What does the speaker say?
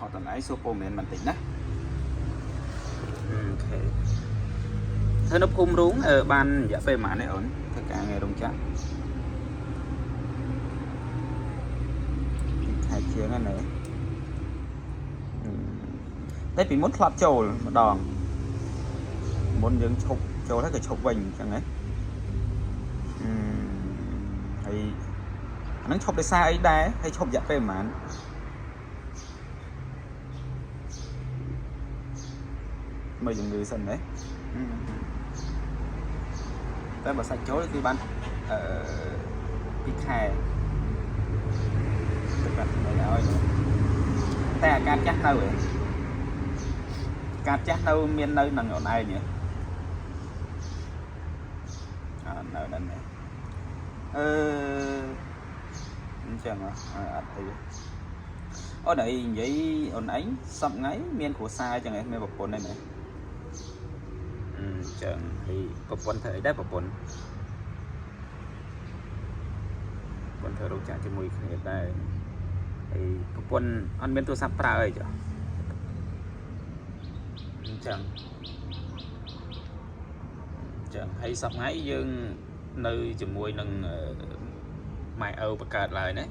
họ tận ấy Superman mình tính đấy ok thế nó phun rúng ở ban dạ phê mã này ổn tất cả ngày đồng chắc hai chiếc này này đây bị muốn thoát trầu mà đòn muốn những chụp trầu thấy cái chụp bình chẳng ấy hay nó chụp để xa ấy đá hay chụp dạ phê mã mời dùng người sân đấy đây mà sạch chối thì ban pít hèแต่การចាស់នៅការចាស់នៅមាននៅនឹងខ្លួនឯងញ៉ឹងនៅដល់នេះអញ្ចឹងអត់ទេអូនឯងនិយាយអូនឯងសពថ្ងៃមានគ្រួសារអញ្ចឹងឯងមានប្រពន្ធហ្នឹងមែនអញ្ចឹងហើយប្រពន្ធធ្វើអីដែរប្រពន្ធធ្វើរោគចាក់ជាមួយគ្នាដែរហើយប្រពន្ធអត់មានទូរស័ព្ទប្រើអីចុះអញ្ចឹងហើយសប្តាហ៍ថ្ងៃយើងនៅជាមួយនឹងម៉ែឪបង្កើតឡើយណា